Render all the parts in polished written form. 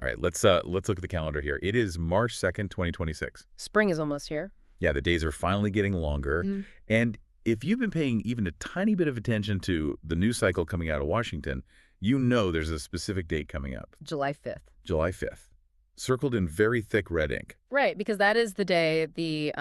All right, let's look at the calendar here. It is March 2nd, 2026. Spring is almost here. Yeah, the days are finally getting longer. Mhm. And if you've been paying even a tiny bit of attention to the news cycle coming out of Washington, you know there's a specific date coming up. July 5th. July 5th. Circled in very thick red ink. Right, because that is the day the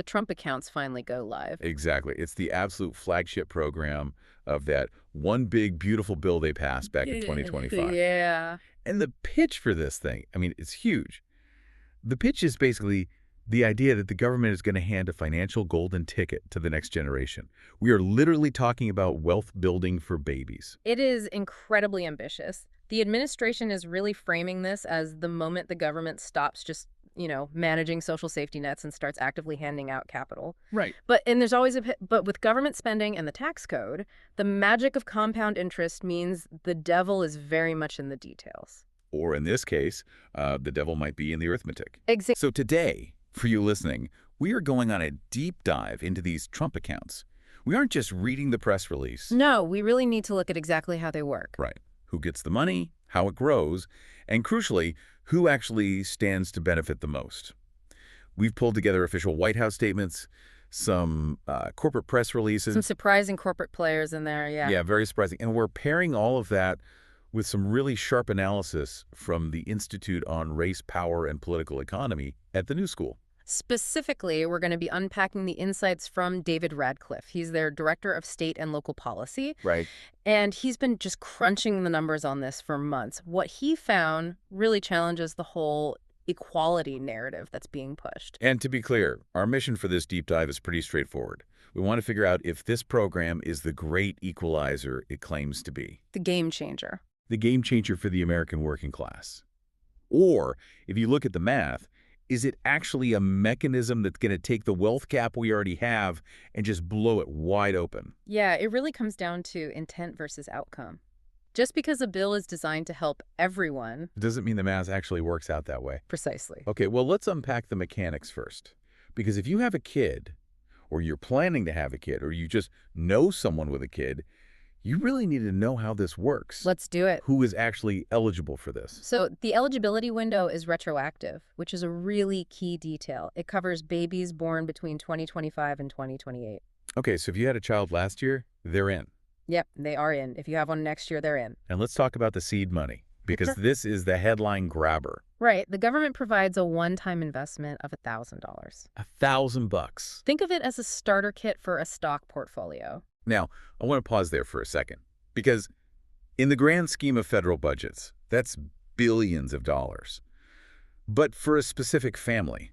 Trump accounts finally go live. Exactly. It's the absolute flagship program of that one big, beautiful bill they passed back in 2025. Yeah. And the pitch for this thing, I mean, it's huge. The pitch is basically the idea that the government is going to hand a financial golden ticket to the next generation. We are literally talking about wealth building for babies. It is incredibly ambitious. The administration is really framing this as the moment the government stops just, managing social safety nets and starts actively handing out capital. Right. And there's always but with government spending and the tax code, the magic of compound interest means the devil is very much in the details. Or in this case, the devil might be in the arithmetic. Exactly. So today, for you listening, we are going on a deep dive into these Trump accounts. We aren't just reading the press release. No, we really need to look at exactly how they work. Right. Who gets the money, how it grows, and crucially, who actually stands to benefit the most. We've pulled together official White House statements, some corporate press releases. Some surprising corporate players in there, yeah. Yeah, very surprising. And we're pairing all of that with some really sharp analysis from the Institute on Race, Power, and Political Economy at the New School. Specifically, we're going to be unpacking the insights from David Radcliffe. He's their Director of State and Local Policy. Right. And he's been just crunching the numbers on this for months. What he found really challenges the whole equality narrative that's being pushed. And to be clear, our mission for this deep dive is pretty straightforward. We want to figure out if this program is the great equalizer it claims to be. The game changer. The game changer for the American working class. Or, if you look at the math, is it actually a mechanism that's going to take the wealth gap we already have and just blow it wide open? Yeah, it really comes down to intent versus outcome. Just because a bill is designed to help everyone... It doesn't mean the math actually works out that way. Precisely. Okay, well, let's unpack the mechanics first. Because if you have a kid, or you're planning to have a kid, or you just know someone with a kid, you really need to know how this works. Let's do it. Who is actually eligible for this? So the eligibility window is retroactive, which is a really key detail. It covers babies born between 2025 and 2028. Okay, so if you had a child last year, they're in. Yep, they are in. If you have one next year, they're in. And let's talk about the seed money, because this is the headline grabber. Right. The government provides a one-time investment of $1,000. $1,000. Think of it as a starter kit for a stock portfolio. Now, I want to pause there for a second, because in the grand scheme of federal budgets, that's billions of dollars. But for a specific family,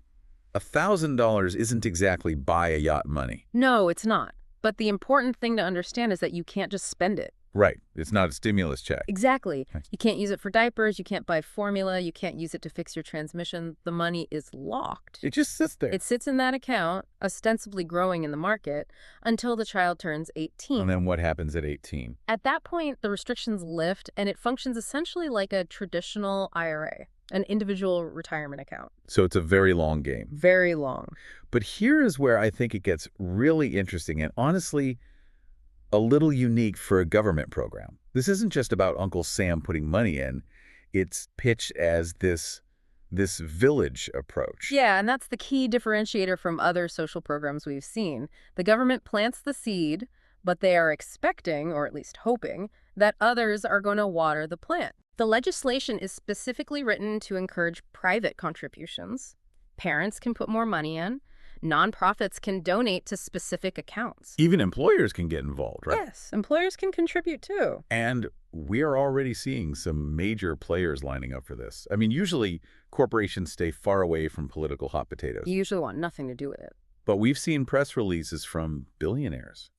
$1,000 isn't exactly buy a yacht money. No, it's not. But the important thing to understand is that you can't just spend it. Right. It's not a stimulus check. Exactly. You can't use it for diapers. You can't buy formula. You can't use it to fix your transmission. The money is locked. It just sits there. It sits in that account, ostensibly growing in the market, until the child turns 18. And then what happens at 18? At that point, the restrictions lift, and it functions essentially like a traditional IRA, an individual retirement account. So it's a very long game. Very long. But here is where I think it gets really interesting and honestly a little unique for a government program. This isn't just about Uncle Sam putting money in. It's pitched as this village approach. Yeah, and that's the key differentiator from other social programs we've seen. The government plants the seed, but they are expecting, or at least hoping, that others are going to water the plant. The legislation is specifically written to encourage private contributions. Parents can put more money in. Nonprofits can donate to specific accounts. Even employers can get involved, right? Yes, employers can contribute too. And we are already seeing some major players lining up for this. I mean, usually corporations stay far away from political hot potatoes. You usually want nothing to do with it. But we've seen press releases from billionaires.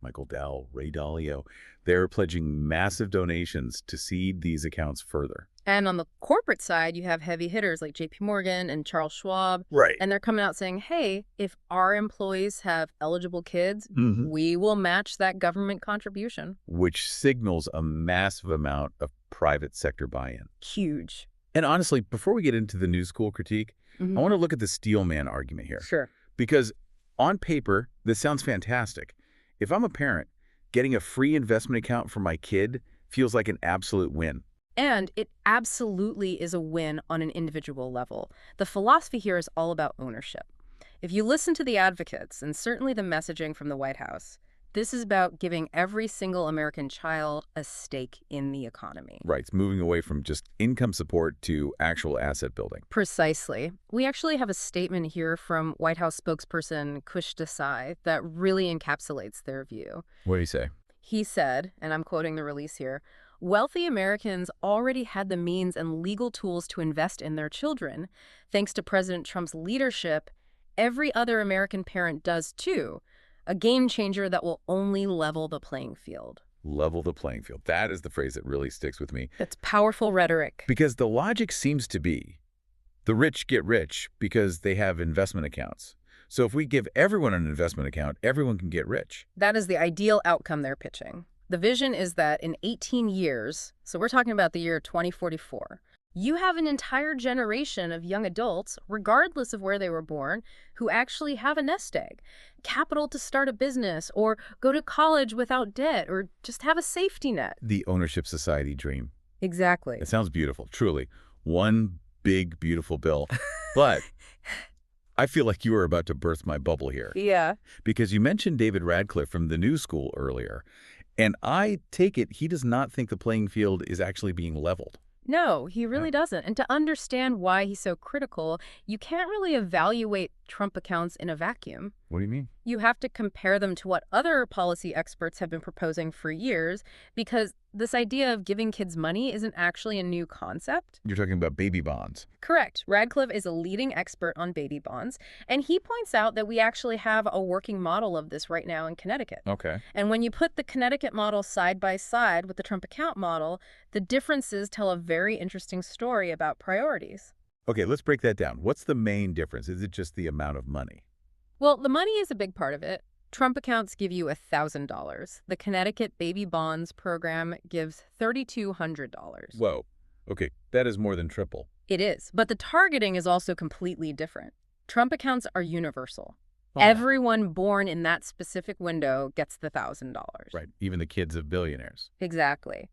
Michael Dell, Ray Dalio, they're pledging massive donations to seed these accounts further. And on the corporate side, you have heavy hitters like JP Morgan and Charles Schwab. Right. And they're coming out saying, hey, if our employees have eligible kids, we will match that government contribution. Which signals a massive amount of private sector buy-in. Huge. And honestly, before we get into the New School critique, I want to look at the steelman argument here. Sure. Because on paper, this sounds fantastic. If I'm a parent, getting a free investment account for my kid feels like an absolute win. And it absolutely is a win on an individual level. The philosophy here is all about ownership. If you listen to the advocates, and certainly the messaging from the White House, this is about giving every single American child a stake in the economy. Right. It's moving away from just income support to actual asset building. Precisely. We actually have a statement here from White House spokesperson Kush Desai that really encapsulates their view. What do you say? He said, and I'm quoting the release here, "Wealthy Americans already had the means and legal tools to invest in their children. Thanks to President Trump's leadership, every other American parent does too. A game changer that will only level the playing field." Level the playing field. That is the phrase that really sticks with me. That's powerful rhetoric. Because the logic seems to be the rich get rich because they have investment accounts. So if we give everyone an investment account, everyone can get rich. That is the ideal outcome they're pitching. The vision is that in 18 years, so we're talking about the year 2044, you have an entire generation of young adults, regardless of where they were born, who actually have a nest egg, capital to start a business, or go to college without debt, or just have a safety net. The ownership society dream. Exactly. It sounds beautiful, truly. One big, beautiful bill. But I feel like you were about to burst my bubble here. Yeah. Because you mentioned David Radcliffe from the New School earlier, and I take it he does not think the playing field is actually being leveled. No, he really doesn't. And to understand why he's so critical, you can't really evaluate Trump accounts in a vacuum. What do you mean? You have to compare them to what other policy experts have been proposing for years, because this idea of giving kids money isn't actually a new concept. You're talking about baby bonds. Correct. Radcliffe is a leading expert on baby bonds, and he points out that we actually have a working model of this right now in Connecticut. Okay. And when you put the Connecticut model side by side with the Trump account model, the differences tell a very interesting story about priorities. Okay, let's break that down. What's the main difference? Is it just the amount of money? Well, the money is a big part of it. Trump accounts give you $1,000. The Connecticut Baby Bonds program gives $3,200. Whoa. Okay, that is more than triple. It is, but the targeting is also completely different. Trump accounts are universal. Oh. Everyone born in that specific window gets the $1,000. Right, even the kids of billionaires. Exactly.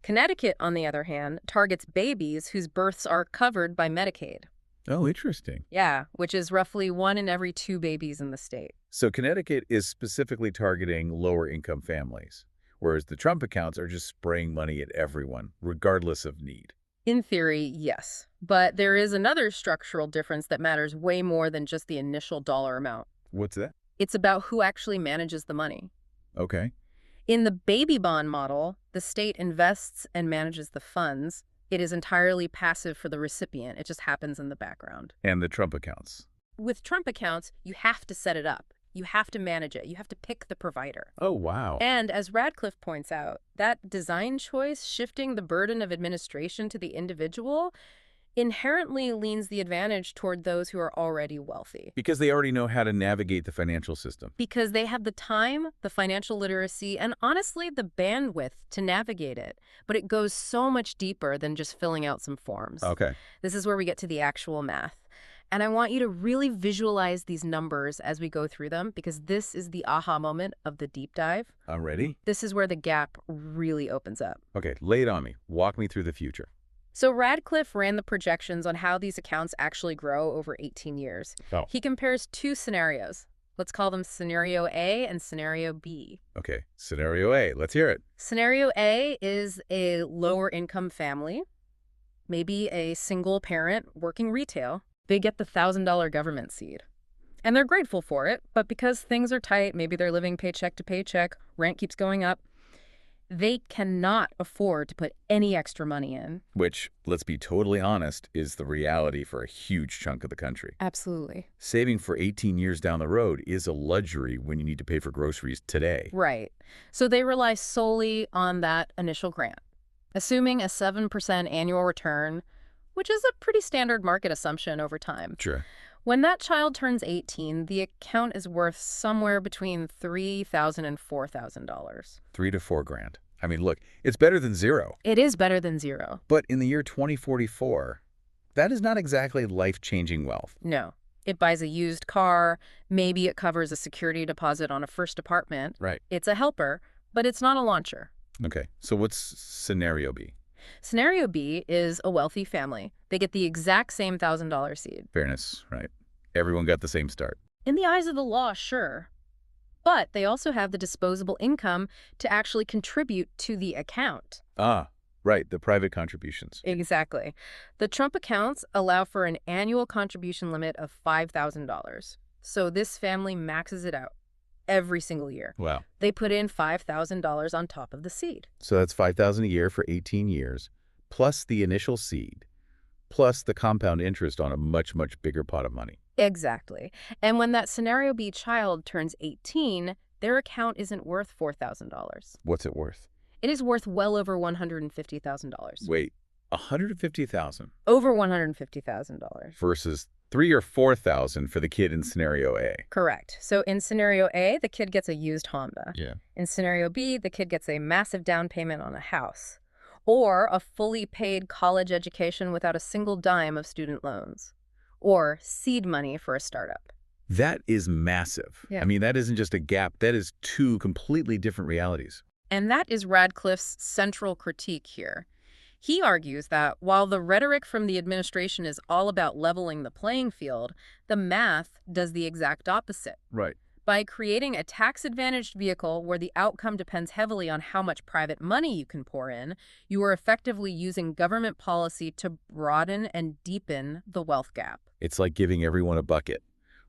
Connecticut, on the other hand, targets babies whose births are covered by Medicaid. Oh, interesting. Yeah, which is roughly 1 in every 2 babies in the state. So Connecticut is specifically targeting lower-income families, whereas the Trump accounts are just spraying money at everyone, regardless of need. In theory, yes. But there is another structural difference that matters way more than just the initial dollar amount. What's that? It's about who actually manages the money. Okay. In the baby bond model, the state invests and manages the funds. It is entirely passive for the recipient. It just happens in the background. And the Trump accounts. With Trump accounts, you have to set it up. You have to manage it. You have to pick the provider. Oh, wow. And as Radcliffe points out, that design choice, shifting the burden of administration to the individual, inherently leans the advantage toward those who are already wealthy. Because they already know how to navigate the financial system. Because they have the time, the financial literacy, and honestly, the bandwidth to navigate it. But it goes so much deeper than just filling out some forms. Okay. This is where we get to the actual math. And I want you to really visualize these numbers as we go through them, because this is the aha moment of the deep dive. I'm ready. This is where the gap really opens up. Okay, lay it on me. Walk me through the future. So Radcliffe ran the projections on how these accounts actually grow over 18 years. Oh. He compares 2 scenarios. Let's call them Scenario A and Scenario B. Okay, Scenario A. Let's hear it. Scenario A is a lower-income family, maybe a single parent working retail. They get the $1,000 government seed. And they're grateful for it, but because things are tight, maybe they're living paycheck to paycheck, rent keeps going up, they cannot afford to put any extra money in. Which, let's be totally honest, is the reality for a huge chunk of the country. Absolutely. Saving for 18 years down the road is a luxury when you need to pay for groceries today. Right. So they rely solely on that initial grant, assuming a 7% annual return, which is a pretty standard market assumption over time. Sure. When that child turns 18, the account is worth somewhere between $3,000 and $4,000. $3 to $4 grand. I mean, look, it's better than zero. It is better than zero. But in the year 2044, that is not exactly life-changing wealth. No. It buys a used car. Maybe it covers a security deposit on a first apartment. Right. It's a helper, but it's not a launcher. Okay, so what's Scenario B? Scenario B is a wealthy family. They get the exact same $1,000 seed. Fairness, right? Everyone got the same start. In the eyes of the law, sure. But they also have the disposable income to actually contribute to the account. Ah, right, the private contributions. Exactly. The Trump accounts allow for an annual contribution limit of $5,000. So this family maxes it out every single year. Wow. They put in $5,000 on top of the seed. So that's $5,000 a year for 18 years, plus the initial seed, plus the compound interest on a much, much bigger pot of money. Exactly. And when that Scenario B child turns 18, their account isn't worth $4,000. What's it worth? It is worth well over $150,000. Wait, $150,000 Over $150,000. versus $3,000 or $4,000 for the kid in Scenario A. Correct. So in Scenario A, the kid gets a used Honda. Yeah. In Scenario B, the kid gets a massive down payment on a house. Or a fully paid college education without a single dime of student loans. Or seed money for a startup. That is massive. Yeah. I mean, that isn't just a gap. That is two completely different realities. And that is Radcliffe's central critique here. He argues that while the rhetoric from the administration is all about leveling the playing field, the math does the exact opposite. Right. By creating a tax-advantaged vehicle where the outcome depends heavily on how much private money you can pour in, you are effectively using government policy to broaden and deepen the wealth gap. It's like giving everyone a bucket.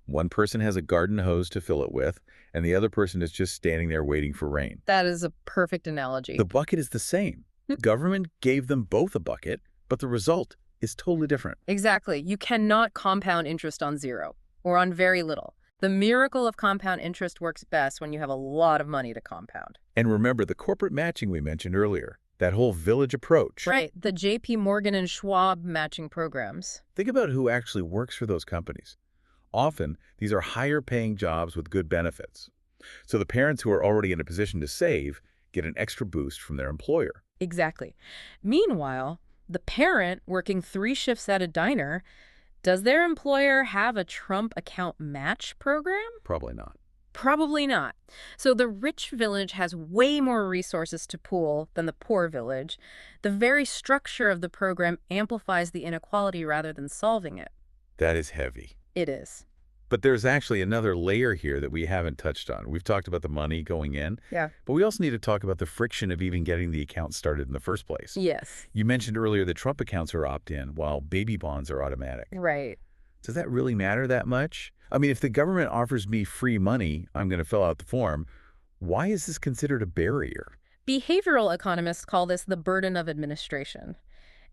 One person has a garden hose to fill it with, and the other person is just standing there waiting for rain. That is a perfect analogy. The bucket is the same. Government gave them both a bucket, but the result is totally different. Exactly. You cannot compound interest on zero or on very little. The miracle of compound interest works best when you have a lot of money to compound. And remember the corporate matching we mentioned earlier, that whole village approach. Right. The J.P. Morgan and Schwab matching programs. Think about who actually works for those companies. Often, these are higher-paying jobs with good benefits. So the parents who are already in a position to save get an extra boost from their employer. Exactly. Meanwhile, the parent working 3 shifts at a diner, does their employer have a Trump account match program? Probably not. Probably not. So the rich village has way more resources to pool than the poor village. The very structure of the program amplifies the inequality rather than solving it. That is heavy. It is. But there's actually another layer here that we haven't touched on. We've talked about the money going in, Yeah. but we also need to talk about the friction of even getting the account started in the first place. Yes. You mentioned earlier that Trump accounts are opt-in, while baby bonds are automatic. Right. Does that really matter that much? I mean, if the government offers me free money, I'm going to fill out the form. Why is this considered a barrier? Behavioral economists call this the burden of administration.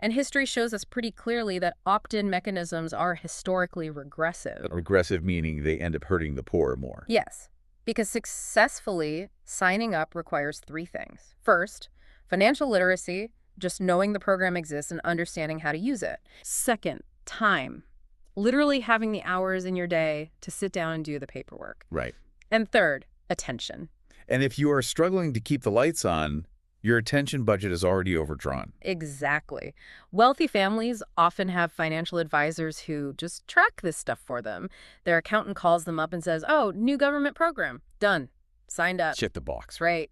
And history shows us pretty clearly that opt-in mechanisms are historically regressive. Regressive meaning they end up hurting the poor more. Yes, because successfully signing up requires 3 things. First, financial literacy, just knowing the program exists and understanding how to use it. Second, time. Literally having the hours in your day to sit down and do the paperwork. Right. And third, attention. And if you are struggling to keep the lights on, your attention budget is already overdrawn. Exactly. Wealthy families often have financial advisors who just track this stuff for them. Their accountant calls them up and says, "Oh, new government program. Done. Signed up." Check the box. Right.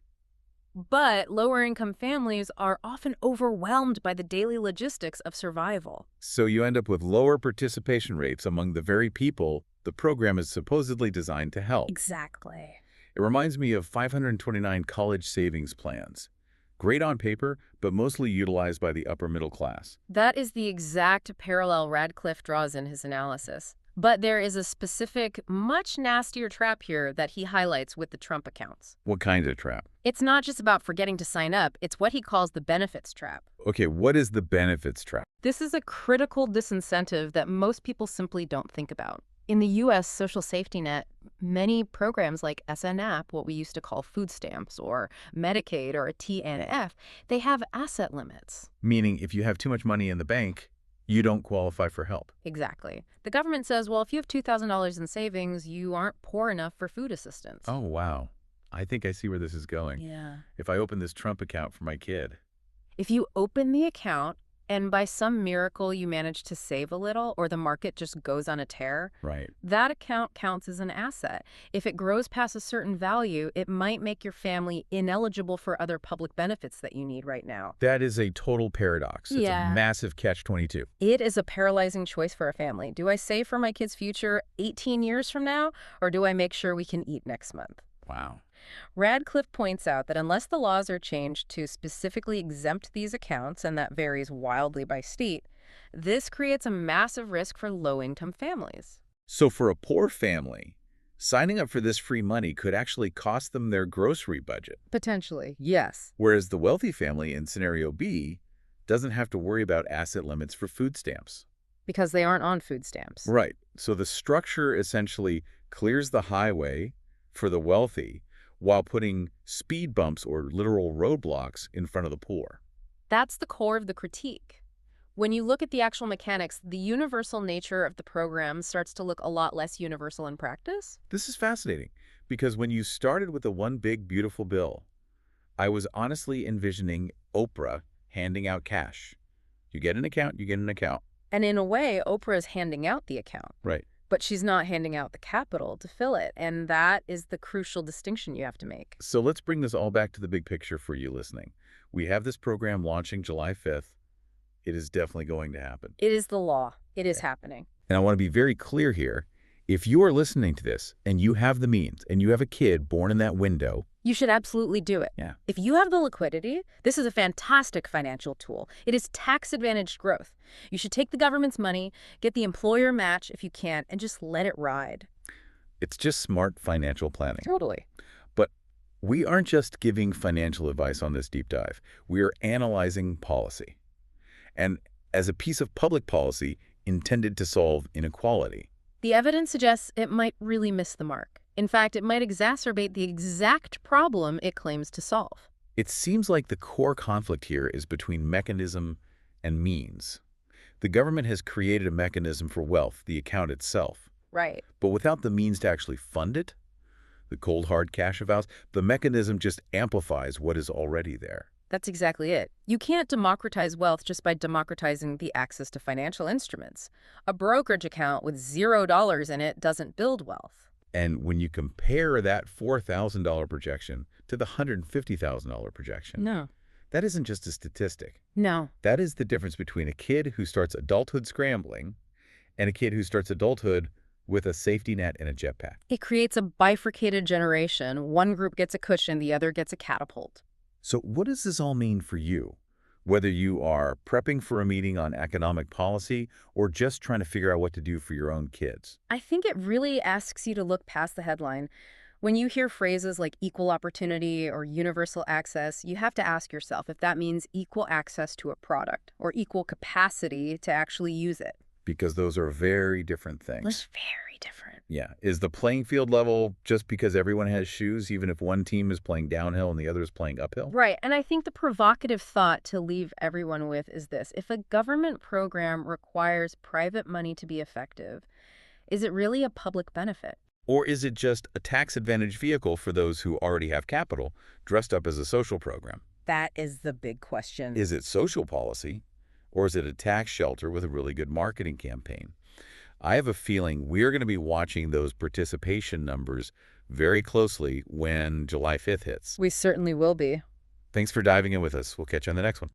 But lower-income families are often overwhelmed by the daily logistics of survival. So you end up with lower participation rates among the very people the program is supposedly designed to help. Exactly. It reminds me of 529 college savings plans. Great on paper, but mostly utilized by the upper middle class. That is the exact parallel Radcliffe draws in his analysis. But there is a specific, much nastier trap here that he highlights with the Trump accounts. What kind of trap? It's not just about forgetting to sign up, it's what he calls the benefits trap. Okay, what is the benefits trap? This is a critical disincentive that most people simply don't think about. In the U.S. social safety net, many programs like SNAP, what we used to call food stamps, or Medicaid or a TNF, they have asset limits. Meaning if you have too much money in the bank, you don't qualify for help. Exactly. The government says, well, if you have $2,000 in savings, you aren't poor enough for food assistance. Oh, wow. I think I see where this is going. Yeah. If I open this Trump account for my kid. If you open the account and by some miracle you manage to save a little or the market just goes on a tear, Right. that account counts as an asset. If it grows past a certain value, it might make your family ineligible for other public benefits that you need right now. That is a total paradox. It's a Yeah. massive catch-22. It is a paralyzing choice for a family. Do I save for my kid's future 18 years from now, or do I make sure we can eat next month? Wow. Radcliffe points out that unless the laws are changed to specifically exempt these accounts, and that varies wildly by state, this creates a massive risk for low-income families. So for a poor family, signing up for this free money could actually cost them their grocery budget, Potentially, yes. whereas the wealthy family in scenario B doesn't have to worry about asset limits for food stamps. Because they aren't on food stamps. Right. So the structure essentially clears the highway for the wealthy while putting speed bumps or literal roadblocks in front of the poor. That's the core of the critique. When you look at the actual mechanics, the universal nature of the program starts to look a lot less universal in practice. This is fascinating because when you started with the one big beautiful bill, I was honestly envisioning Oprah handing out cash. You get an account, you get an account. And in a way, Oprah is handing out the account. Right. But she's not handing out the capital to fill it, and that is the crucial distinction you have to make. So let's bring this all back to the big picture for you listening. We have this program launching July 5th. It is definitely going to happen. It is the law. It is happening. And I want to be very clear here. If you are listening to this and you have the means and you have a kid born in that window, You should absolutely do it. yeah, If you have the liquidity, this is a fantastic financial tool. It is tax-advantaged growth. You should take the government's money, get the employer match if you can, and just let it ride. it's just smart financial planning. Totally. But we aren't just giving financial advice on this deep dive. We are analyzing policy. And as a piece of public policy intended to solve inequality. The evidence suggests it might really miss the mark. In fact, it might exacerbate the exact problem it claims to solve. It seems like the core conflict here is between mechanism and means. The government has created a mechanism for wealth, the account itself. Right. But without the means to actually fund it, the cold hard cash vows, the mechanism just amplifies what is already there. That's exactly it. You can't democratize wealth just by democratizing the access to financial instruments. A brokerage account with $0 in it doesn't build wealth. And when you compare that $4,000 projection to the $150,000 projection, No. that isn't just a statistic. No. That is the difference between a kid who starts adulthood scrambling and a kid who starts adulthood with a safety net and a jetpack. It creates a bifurcated generation. One group gets a cushion, the other gets a catapult. So what does this all mean for you? Whether you are prepping for a meeting on economic policy or just trying to figure out what to do for your own kids. I think it really asks you to look past the headline. When you hear phrases like equal opportunity or universal access, you have to ask yourself if that means equal access to a product or equal capacity to actually use it. Because those are very different things. It's very different. Yeah. Is the playing field level just because everyone has shoes, even if one team is playing downhill and the other is playing uphill? Right. And I think the provocative thought to leave everyone with is this. If a government program requires private money to be effective, is it really a public benefit? Or is it just a tax-advantaged vehicle for those who already have capital, dressed up as a social program? That is the big question. Is it social policy, or is it a tax shelter with a really good marketing campaign? I have a feeling we're going to be watching those participation numbers very closely when July 5th hits. We certainly will be. Thanks for diving in with us. We'll catch you on the next one.